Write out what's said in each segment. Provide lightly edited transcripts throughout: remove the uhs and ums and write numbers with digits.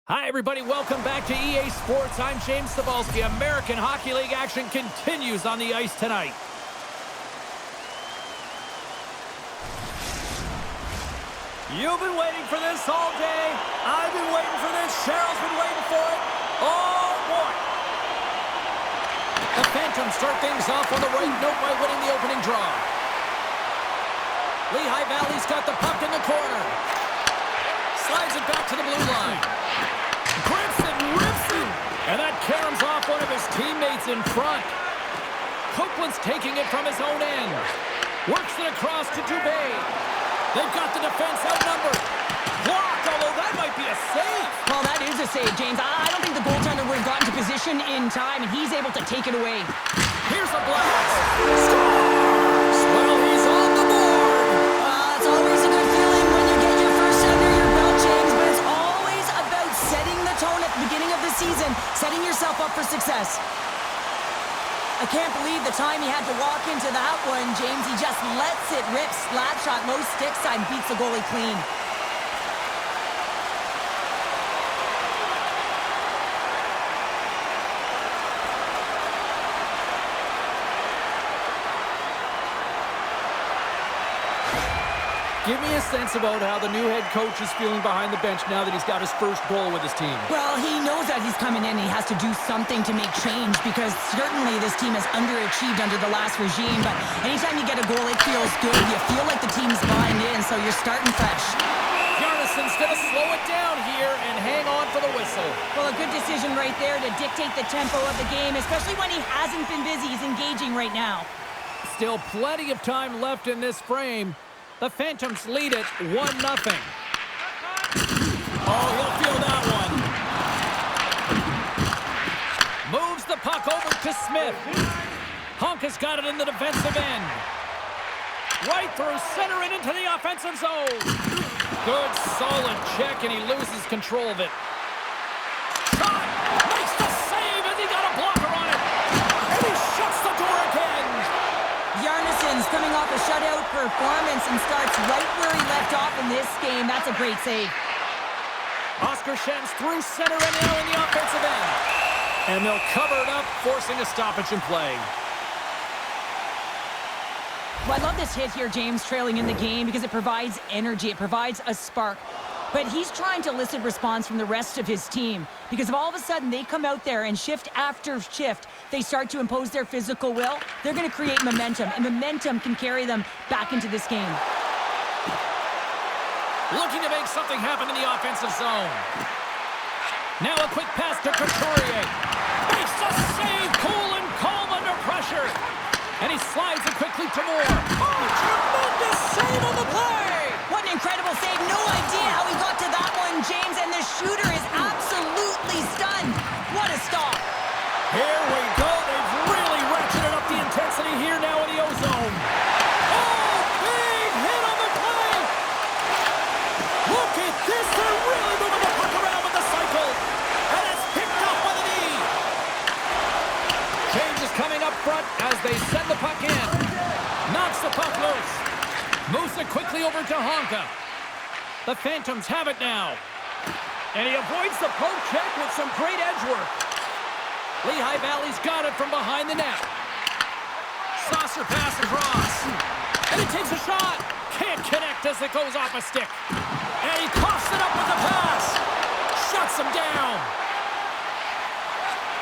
Hi, everybody. Welcome back to EA Sports. I'm James Cebulski. American Hockey League action continues on the ice tonight. You've been waiting for this all day. I've been waiting for this. Cheryl's been waiting for it. Oh, boy. The Phantoms start things off on the right note by winning the opening draw. Lehigh Valley's got the puck in the corner. Slides it back to the blue line. Grips it, rips it, and that caroms off one of his teammates in front. Copeland's taking it from his own end. Works it across to Dubé. They've got the defense outnumbered. Blocked, although that might be a save. Well, that is a save, James. I don't think the goaltender would have gotten to position in time, and he's able to take it away. Here's a blast. Scores! Well, he's on the board. It's always a good feeling when you get your first under your belt, James, but it's always about setting the tone at the beginning of the season, setting yourself up for success. I can't believe the time he had to walk into that one, James. He just lets it rip, slap shot, low stick side, and beats the goalie clean. Give me a sense about how the new head coach is feeling behind the bench now that he's got his first goal with his team. Well, he knows that he's coming in. He has to do something to make change because certainly this team has underachieved under the last regime. But anytime you get a goal, it feels good. You feel like the team's buying in, so you're starting fresh. Yarnison's going to slow it down here and hang on for the whistle. Well, a good decision right there to dictate the tempo of the game, especially when he hasn't been busy. He's engaging right now. Still plenty of time left in this frame. The Phantoms lead it 1-0. Oh, he'll feel that one. Moves the puck over to Smith. Hunk has got it in the defensive end. Right through center and into the offensive zone. Good, solid check, and he loses control of it. Shot! Makes the save, and he got a blocker on it. And he shuts the door again. Yarnison's coming off a shutout performance and starts right where he left off in this game. That's a great save. Oskarshamn's through center and now in the offensive end. And they'll cover it up, forcing a stoppage in play. Well, I love this hit here, James, trailing in the game because it provides energy. It provides a spark. But he's trying to elicit response from the rest of his team because if all of a sudden they come out there and shift after shift, they start to impose their physical will, they're going to create momentum, and momentum can carry them back into this game. Looking to make something happen in the offensive zone. Now a quick pass to Couturier. Makes the save, cool and calm under pressure. And he slides it quickly to Moore. Oh, tremendous save on the play! What an incredible save. No idea how he got to that one, James, and the shooter is absolutely stunned. What a stop. Here we go. They've really ratcheted up the intensity here now in the O-zone. Oh, big hit on the play. Look at this. They're really moving the puck around with the cycle. And it's picked up by the knee. Change is coming up front as they send the puck in. Knocks the puck loose. Moves it quickly over to Honka. The Phantoms have it now. And he avoids the poke check with some great edge work. Lehigh Valley's got it from behind the net. Saucer pass across. And he takes a shot. Can't connect as it goes off a stick. And he coughs it up with the pass. Shuts him down.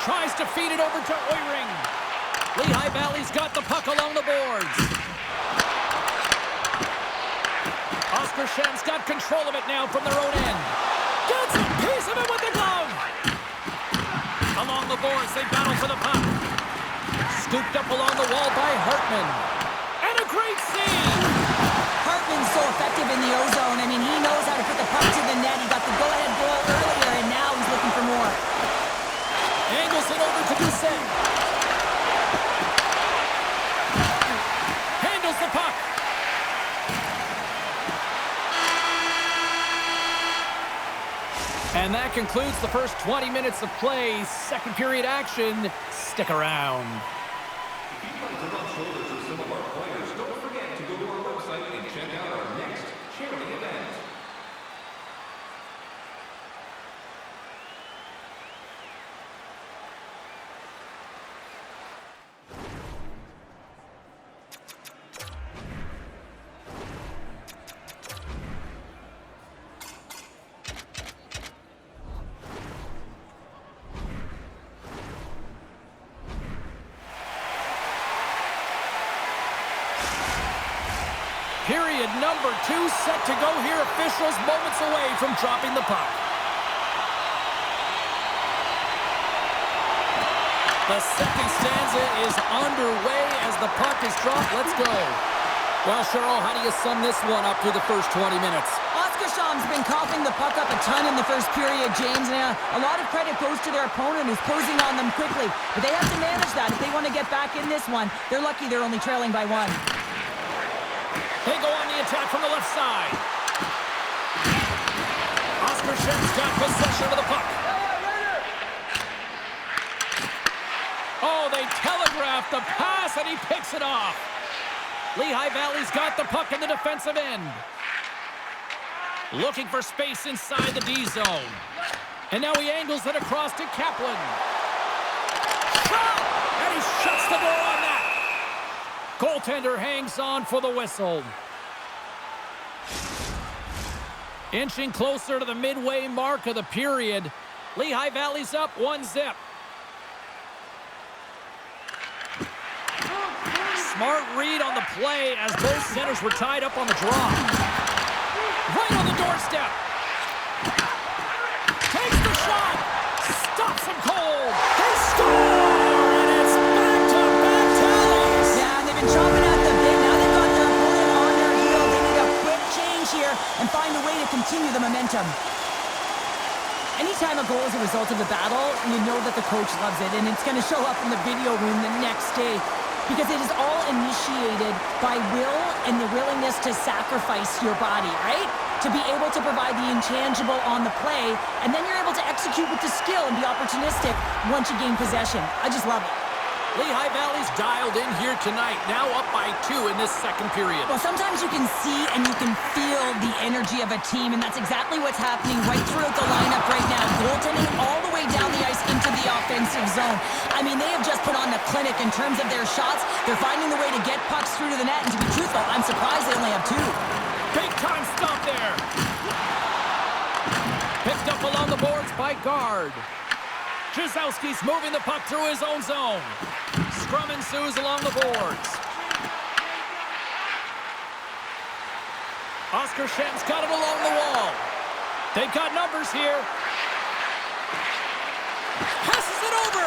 Tries to feed it over to Oiring. Lehigh Valley's got the puck along the boards. Oskarshamn's got control of it now from their own end. Gets a piece of it with the glove. Along the boards, they battle for the puck. Scooped up along the wall by Hartman. And a great save. Hartman's so effective in the O-zone. I mean, he knows how to put the puck to the net. He got the go-ahead goal earlier, and now he's looking for more. Angles it over to Doucet. Handles the puck. And that concludes the first 20 minutes of play. Second period action. Stick around. If you'd like to rub shoulders with some of our players, don't forget to go to our website and check out our next charity event. Designated number 2 set to go here. Officials moments away from dropping the puck. The second stanza is underway as the puck is dropped. Let's go. Well, Cheryl, how do you sum this one up through the first 20 minutes? Oskarshamn's been coughing the puck up a ton in the first period, James. And a lot of credit goes to their opponent who's closing on them quickly. But they have to manage that. If they want to get back in this one, they're lucky they're only trailing by 1. They go on the attack from the left side. Oskarshamn's got possession of the puck. Oh, they telegraphed the pass, and he picks it off. Lehigh Valley's got the puck in the defensive end. Looking for space inside the D zone. And now he angles it across to Kaplan. Shot! And he shuts the door on that. Goaltender hangs on for the whistle. Inching closer to the midway mark of the period. Lehigh Valley's up 1-0. Smart read on the play as both centers were tied up on the draw. Right on the doorstep. Takes the shot. Stops him cold. They score! And it's back-to-back tallies. Yeah, and they've been chomping at the bit. Now they've got their opponent on their heel. They need a quick change here and find a way to continue the momentum. Anytime a goal is a result of a battle, you know that the coach loves it, and it's going to show up in the video room the next day. Because it is all initiated by will and the willingness to sacrifice your body, right? To be able to provide the intangible on the play, and then you're able to execute with the skill and be opportunistic once you gain possession. I just love it. Lehigh Valley's dialed in here tonight, now up by 2 in this second period. Well, sometimes you can see and you can feel the energy of a team, and that's exactly what's happening right throughout the lineup right now. Goaltending all the way down the ice into the offensive zone. I mean, they have just put on the clinic in terms of their shots. They're finding the way to get pucks through to the net, and to be truthful, I'm surprised they only have 2. Big time stop there. Picked up along the boards by Guard. Jazowski's moving the puck through his own zone. Scrum ensues along the boards. Oskarshamn's got it along the wall. They've got numbers here. Passes it over.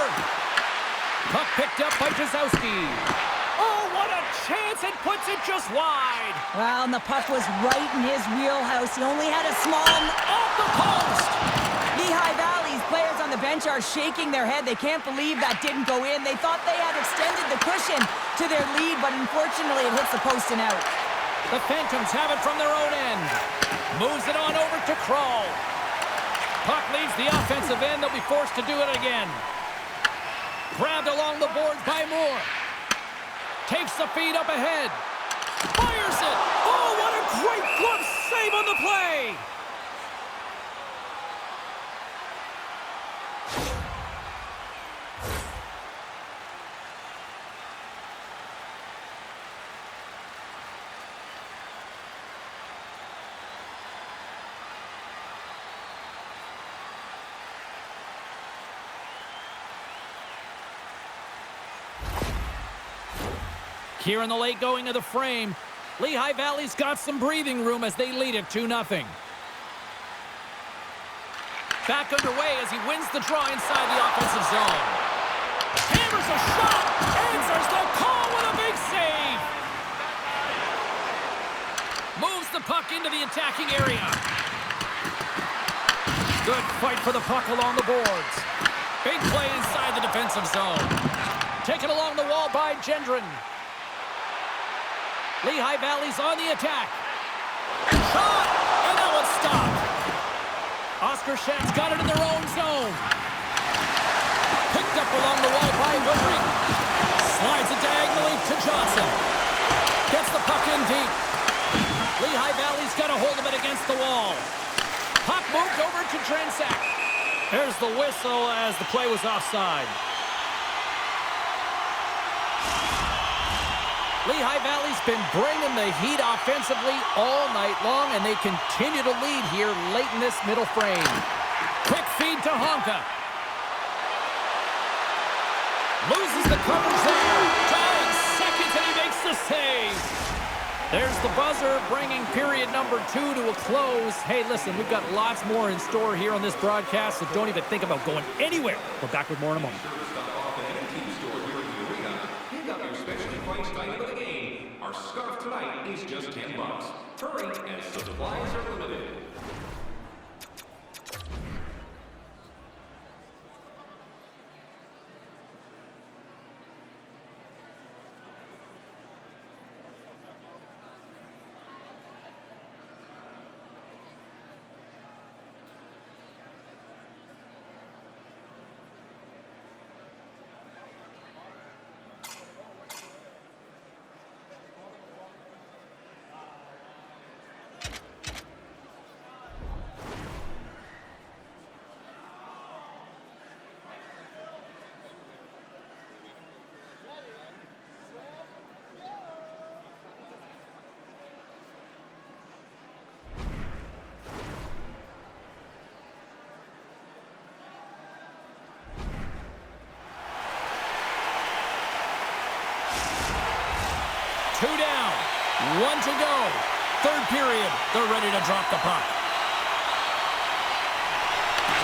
Puck picked up by Jazowski. Oh, what a chance. It puts it just wide. Well, and the puck was right in his wheelhouse. He only had a small... Off the post. Lehigh Valley's players on the bench are shaking their head. They can't believe that didn't go in. They thought they had extended the cushion to their lead, but unfortunately it hits the post and out. The Phantoms have it from their own end. Moves it on over to Kroll. Puck leaves the offensive end. They'll be forced to do it again. Grabbed along the boards by Moore. Takes the feed up ahead. Fires it. Oh, what a great glove save on the play. Here in the late going of the frame, Lehigh Valley's got some breathing room as they lead it 2-0. Back underway as he wins the draw inside the offensive zone. Hammers a shot, answers the call with a big save. Moves the puck into the attacking area. Good fight for the puck along the boards. Big play inside the defensive zone. Taken along the wall by Gendron. Lehigh Valley's on the attack. Shot! And that one's stopped. Oskarshamn's got it in their own zone. Picked up along the wall by Woodring. Slides it diagonally to Johnson. Gets the puck in deep. Lehigh Valley's got a hold of it against the wall. Puck moved over to Drensak. There's the whistle as the play was offside. Lehigh Valley's been bringing the heat offensively all night long, and they continue to lead here late in this middle frame. Quick feed to Honka. Loses the coverage there. Dying seconds, and he makes the save. There's the buzzer, bringing period number 2 to a close. Hey, listen, we've got lots more in store here on this broadcast, so don't even think about going anywhere. We're back with more in a moment. Pick up your specially priced item of the game. Our scarf tonight is just $10. Hurry, as supplies are limited. Two down, 1 to go. Third period, they're ready to drop the puck.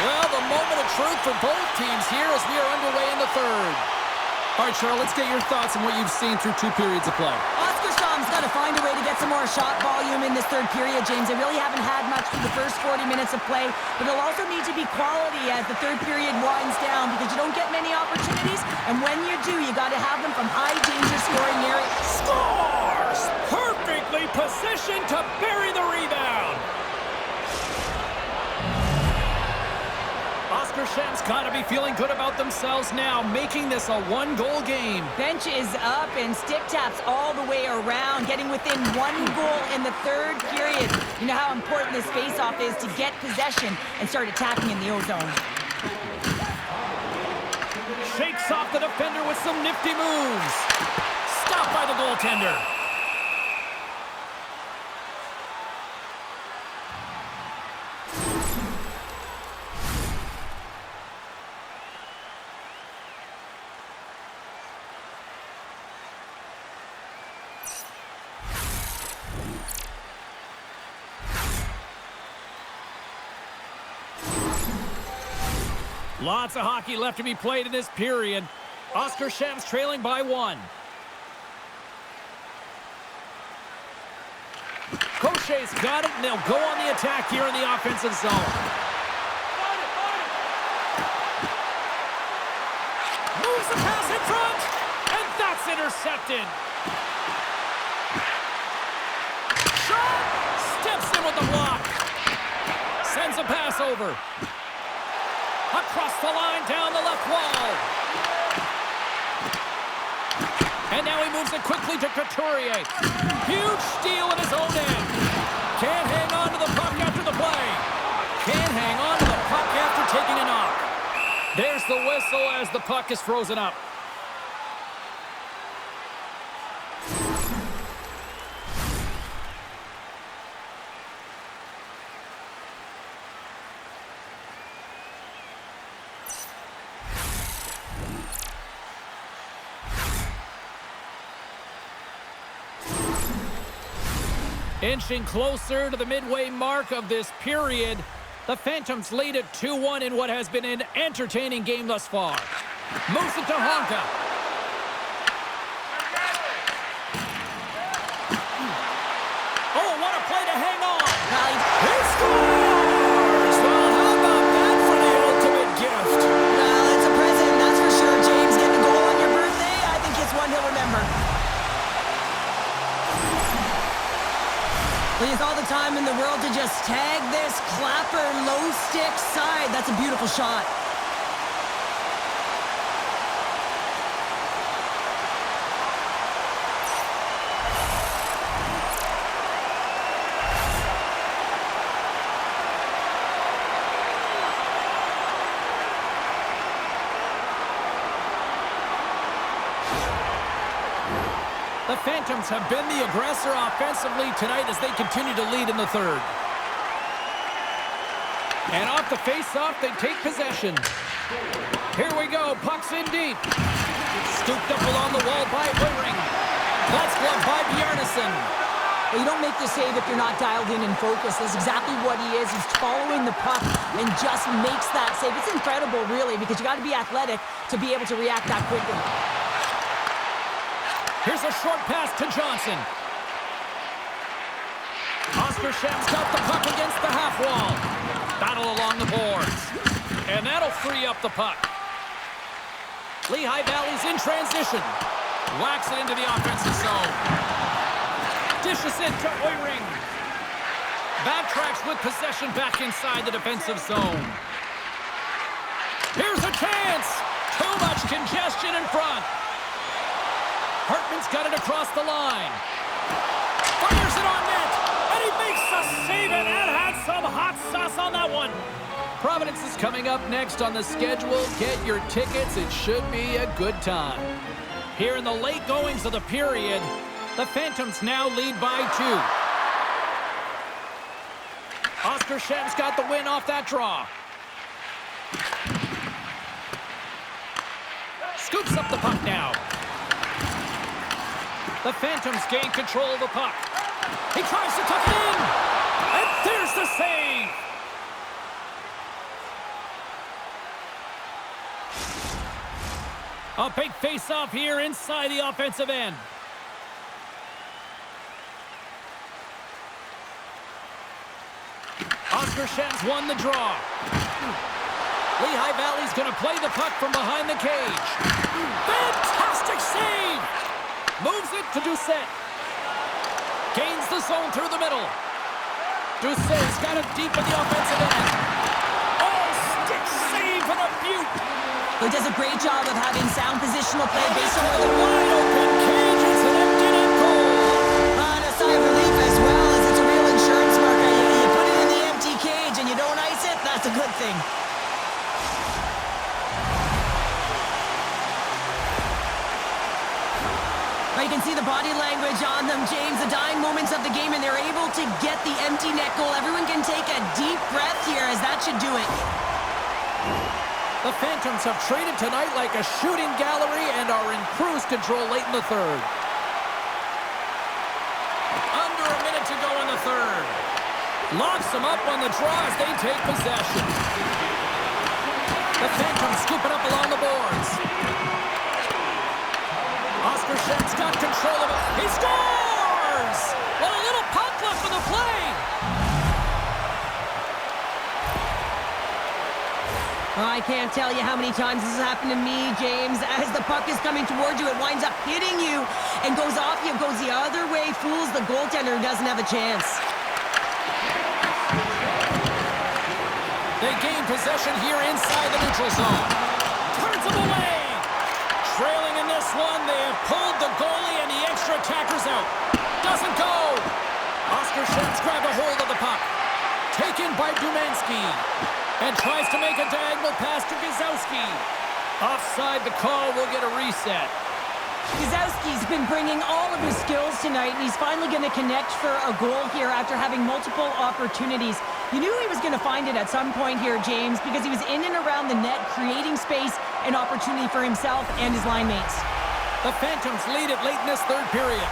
Well, the moment of truth for both teams here as we are underway in the third. All right, Cheryl, let's get your thoughts on what you've seen through 2 periods of play. Oskarshamn's got to find a way to get some more shot volume in this third period, James. They really haven't had much through the first 40 minutes of play, but it'll also need to be quality as the third period winds down because you don't get many opportunities, and when you do, you got to have them from high danger scoring areas. Scores! Perfectly positioned to bury the rebound. Oskarshamn's got to be feeling good about themselves now, making this a 1-goal game. Bench is up and stick taps all the way around, getting within 1 goal in the third period. You know how important this faceoff is to get possession and start attacking in the O-zone. Shakes off the defender with some nifty moves. Stopped by the goaltender. Lots of hockey left to be played in this period. Oskarshamn's trailing by 1. Crochet's got it, and they'll go on the attack here in the offensive zone. Moves the pass in front, and that's intercepted. Shot! Steps in with the block. Sends a pass over. Across the line, down the left wall. And now he moves it quickly to Couturier. Huge steal in his own end. Can't hang on to the puck after the play. Can't hang on to the puck after taking a knock. There's the whistle as the puck is frozen up. Inching closer to the midway mark of this period, the Phantoms lead at 2-1 in what has been an entertaining game thus far. Moves it to Honka. Oh, what a play to hang on. He scores! Well, how about that for the ultimate gift? Well, it's a present, that's for sure, James. Getting a goal on your birthday, I think it's one he'll remember. He has all the time in the world to just tag this clapper low stick side. That's a beautiful shot. The Phantoms have been the aggressor offensively tonight as they continue to lead in the third. And off the face-off, they take possession. Here we go, puck's in deep. Scooped up along the wall by Whiring. That's gloved by Bjarnason. Well, you don't make the save if you're not dialed in and focused. That's exactly what he is. He's following the puck and just makes that save. It's incredible, really, because you got to be athletic to be able to react that quickly. Here's a short pass to Johnson. Oskarshamn's got the puck against the half wall. Battle along the boards. And that'll free up the puck. Lehigh Valley's in transition. Whacks it into the offensive zone. Dishes it to Oiring. Backtracks with possession back inside the defensive zone. Here's a chance. Too much congestion in front. Hartman's got it across the line. Fires it on net. And he makes the save, and that had some hot sauce on that one. Providence is coming up next on the schedule. Get your tickets. It should be a good time. Here in the late goings of the period, the Phantoms now lead by 2. Oskarshamn's got the win off that draw. Scoops up the puck now. The Phantoms gain control of the puck. He tries to tuck it in. And there's the save. A big face-off here inside the offensive end. Oskarshamn's won the draw. Lehigh Valley's going to play the puck from behind the cage. Fantastic save! Moves it to Doucet. Gains the zone through the middle. Doucet's got it deep in the offensive end. Oh, stick save for the Butte! He does a great job of having sound positional play based on where the wide open cage. It's an empty net goal. And a sigh of relief as well, as it's a real insurance marker. You put it in the empty cage and you don't ice it, that's a good thing. You can see the body language on them, James, the dying moments of the game, and they're able to get the empty net goal. Everyone can take a deep breath here, as that should do it. The Phantoms have traded tonight like a shooting gallery and are in cruise control late in the third. Under a minute to go in the third. Locks them up on the draw as they take possession. The Phantoms scoop it up along the boards. Oskarshamn's got control of it. He scores! Well, a little puck left for the play. I can't tell you how many times this has happened to me, James. As the puck is coming towards you, it winds up hitting you and goes off you, goes the other way, fools the goaltender who doesn't have a chance. They gain possession here inside the neutral zone. Turns them away. Trailing in this one, they have pulled the goalie and the extra attacker's out. Doesn't go. Oskarshamn's grabbed a hold of the puck. Taken by Dumansky. And tries to make a diagonal pass to Gazowski. Offside, the call will get a reset. Gazowski's been bringing all of his skills tonight, and he's finally going to connect for a goal here after having multiple opportunities. You knew he was going to find it at some point here, James, because he was in and around the net, creating space and opportunity for himself and his line mates. The Phantoms lead it late in this third period.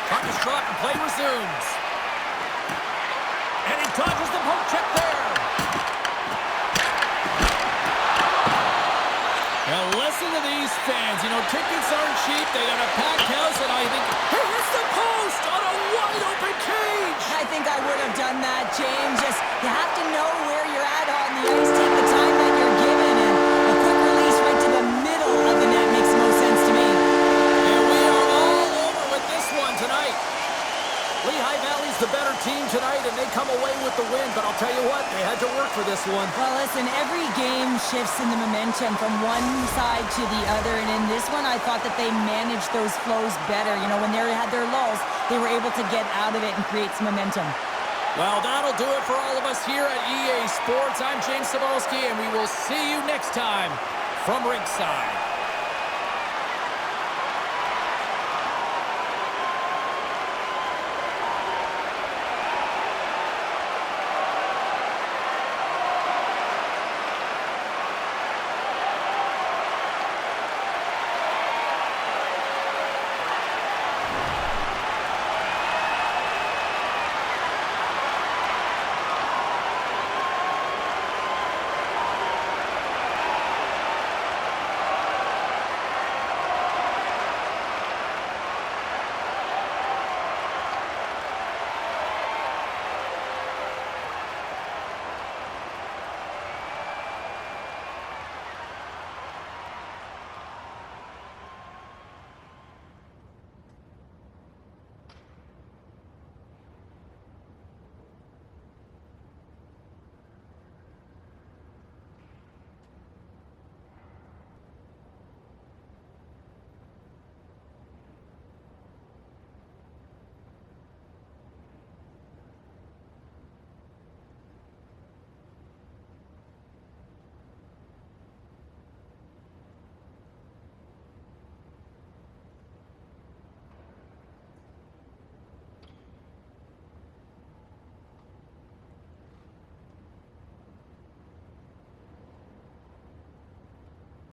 Puck is dropped and play resumes. And he dodges the poke check there. Now listen to these fans. You know, tickets aren't cheap. They got a packed house, and I think he hits the post on a wide open cage. I think I would have done that, James. Just, you have to know where you're at on the ice. Take the time that you're given, and a quick release right to the middle of the net makes the most sense to me. And we are all over with this one tonight. Lehigh Valley's the better team tonight, and they come away with the win. But I'll tell you what, they had to work for this one. Well, listen, every game shifts in the momentum from one side to the other. And in this one, I thought that they managed those flows better. You know, when they had their lulls, they were able to get out of it and create some momentum. Well, that'll do it for all of us here at EA Sports. I'm James Cebulski, and we will see you next time from Rinkside.